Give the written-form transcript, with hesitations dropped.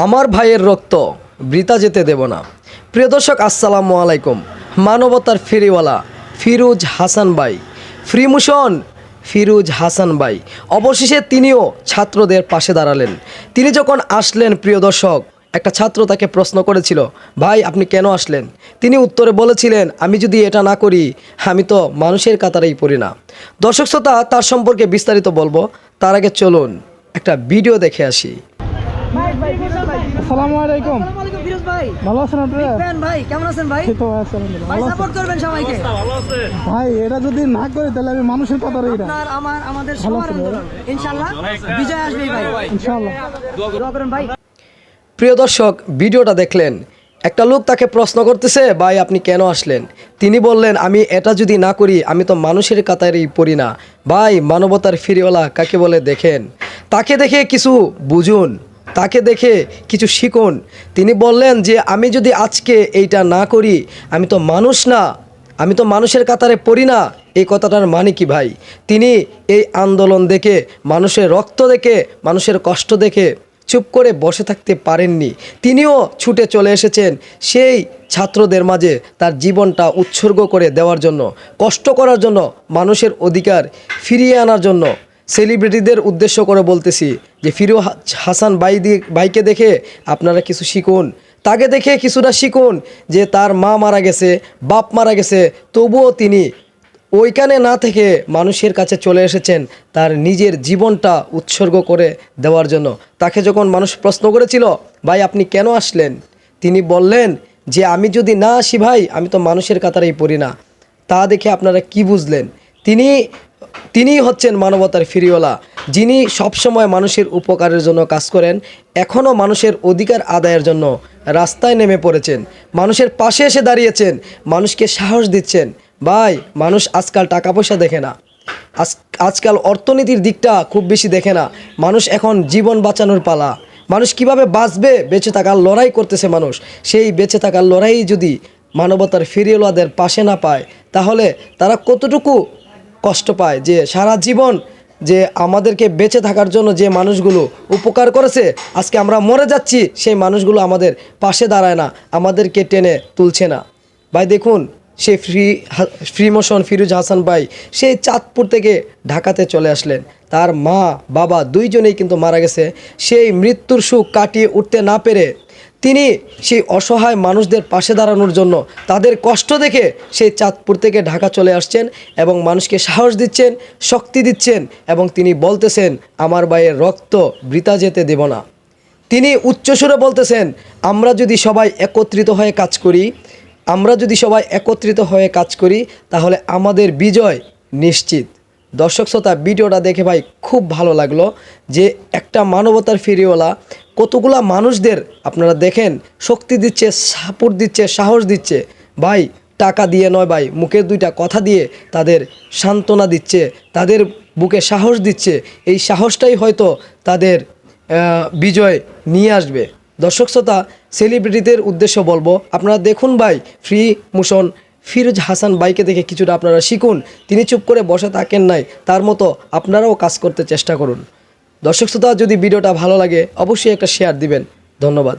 আমার ভাইয়ের রক্ত বৃথা যেতে দেব না। প্রিয় দর্শক, আসসালামু আলাইকুম। মানবতার ফেরিওয়ালা ফিরোজ হাসান ভাই, ফ্রিমোশন ফিরোজ হাসান ভাই অবশেষে তিনিও ছাত্রদের পাশে দাঁড়ালেন। তিনি যখন আসলেন, প্রিয় দর্শক, একটা ছাত্র তাকে প্রশ্ন করেছিল, ভাই আপনি কেন আসলেন? তিনি উত্তরে বলেছিলেন, আমি যদি এটা না করি আমি তো মানুষের কাতারেই পড়ি না। দর্শক শ্রোতা, তার সম্পর্কে বিস্তারিত বলবো, তার আগে চলুন একটা ভিডিও দেখে আসি। আসসালামু আলাইকুম। আসসালামু আলাইকুম ফিরোজ ভাই। ভালো আছেন আপনারা? বিগ ভাই কেমন আছেন ভাই? এই তো আলহামদুলিল্লাহ ভাই ভালো আছি। সাপোর্ট করবেন সবাইকে। ভাই এটা যদি না করে তাহলে আমি মানুষের কাতারে এটা আপনার আমাদের সবার আন্দোলন ইনশাআল্লাহ বিজয় আসবেই ভাই। ইনশাআল্লাহ। দোয়া করেন ভাই। প্রিয় দর্শক, ভিডিওটা দেখলেন, একটা লোক তাকে প্রশ্ন করতেছে, ভাই আপনি কেন আসলেন? তিনি বললেন, আমি এটা যদি না করি আমি তো মানুষের কাতারেই পড়ি না। ভাই, মানবতার ফেরিওয়ালা কাকে বলে দেখেন, তাকে দেখে কিছু বুঝুন, তাকে দেখে কিছু শিখুন। তিনি বললেন যে আমি যদি আজকে এইটা না করি আমি তো মানুষ না, আমি তো মানুষের কাতারে পড়ি না। এই কথাটার মানে কি ভাই? তিনি এই আন্দোলন দেখে, মানুষের রক্ত দেখে, মানুষের কষ্ট দেখে চুপ করে বসে থাকতে পারেননি। তিনিও ছুটে চলে এসেছেন সেই ছাত্রদের মাঝে তার জীবনটা উৎসর্গ করে দেওয়ার জন্য, কষ্ট করার জন্য, মানুষের অধিকার ফিরিয়ে আনার জন্য। সেলিব্রিটিদের উদ্দেশ্য করে বলতেছি যে ফিরোজ হাসান ভাইকে দেখে আপনারা কিছু শিখুন, তাকে দেখে কিছুটা শিখুন যে তার মা মারা গেছে, বাপ মারা গেছে, তবুও তিনি ওইখানে না থেকে মানুষের কাছে চলে এসেছেন তার নিজের জীবনটা উৎসর্গ করে দেওয়ার জন্য। তাকে যখন মানুষ প্রশ্ন করেছিল, ভাই আপনি কেন আসলেন? তিনি বললেন যে আমি যদি না আসি ভাই আমি তো মানুষের কাতারেই পড়ি না। তা দেখে আপনারা কি বুঝলেন? তিনিই হচ্ছেন মানবতার ফেরিওয়ালা, যিনি সবসময় মানুষের উপকারের জন্য কাজ করেন। এখনও মানুষের অধিকার আদায়ের জন্য রাস্তায় নেমে পড়েছেন, মানুষের পাশে এসে দাঁড়িয়েছেন, মানুষকে সাহস দিচ্ছেন। ভাই, মানুষ আজকাল টাকা পয়সা দেখে না, আজকাল অর্থনীতির দিকটা খুব বেশি দেখে না। মানুষ এখন জীবন বাঁচানোর পালা, মানুষ কিভাবে বাঁচবে বেঁচে থাকার লড়াই করতেছে মানুষ। সেই বেঁচে থাকার লড়াই যদি মানবতার ফেরিওয়ালাদের পাশে না পায় তাহলে তারা কতটুকু কষ্ট পায়, যে সারা জীবন যে আমাদেরকে বেঁচে থাকার জন্য যে মানুষগুলো উপকার করেছে, আজকে আমরা মরে যাচ্ছি, সেই মানুষগুলো আমাদের পাশে দাঁড়ায় না, আমাদেরকে টেনে তুলছে না। ভাই দেখুন, সেই ফ্রিমোশন ফিরোজ হাসান ভাই সেই চাঁদপুর থেকে ঢাকাতে চলে আসলেন। তার মা বাবা দুইজনেই কিন্তু মারা গেছে। সেই মৃত্যুর সুখ কাটিয়ে উঠতে না পেরে তিনি সেই অসহায় মানুষদের পাশে দাঁড়ানোর জন্য তাদের কষ্ট দেখে সেই চাঁদপুর থেকে ঢাকা চলে আসছেন এবং মানুষকে সাহস দিচ্ছেন, শক্তি দিচ্ছেন এবং তিনি বলতেছেন, আমার ভাইয়ের রক্ত বৃথা যেতে দেব না। তিনি উচ্চস্বরে বলতেছেন, আমরা যদি সবাই একত্রিত হয়ে কাজ করি তাহলে আমাদের বিজয় নিশ্চিত। দর্শক শ্রোতা, ভিডিওটা দেখে ভাই খুব ভালো লাগলো যে একটা মানবতার ফেরিওয়ালা কতগুলা মানুষদের আপনারা দেখেন শক্তি দিচ্ছে, সাপোর্ট দিচ্ছে, সাহস দিচ্ছে। ভাই, টাকা দিয়ে নয় ভাই, মুখের দুইটা কথা দিয়ে তাদের সান্ত্বনা দিচ্ছে, তাদের বুকে সাহস দিচ্ছে। এই সাহসটাই হয়তো তাদের বিজয় নিয়ে আসবে। দর্শক শ্রোতা, সেলিব্রিটিদের উদ্দেশ্য বলবো, আপনারা দেখুন ভাই ফ্রিমোশন ফিরোজ হাসান ভাইকে দেখে কিছুটা আপনারা শিখুন। তিনি চুপ করে বসে থাকেন নাই, তার মতো আপনারাও কাজ করতে চেষ্টা করুন। দর্শক শ্রোতা, যদি ভিডিওটা ভালো লাগে অবশ্যই একটা শেয়ার দিবেন। ধন্যবাদ।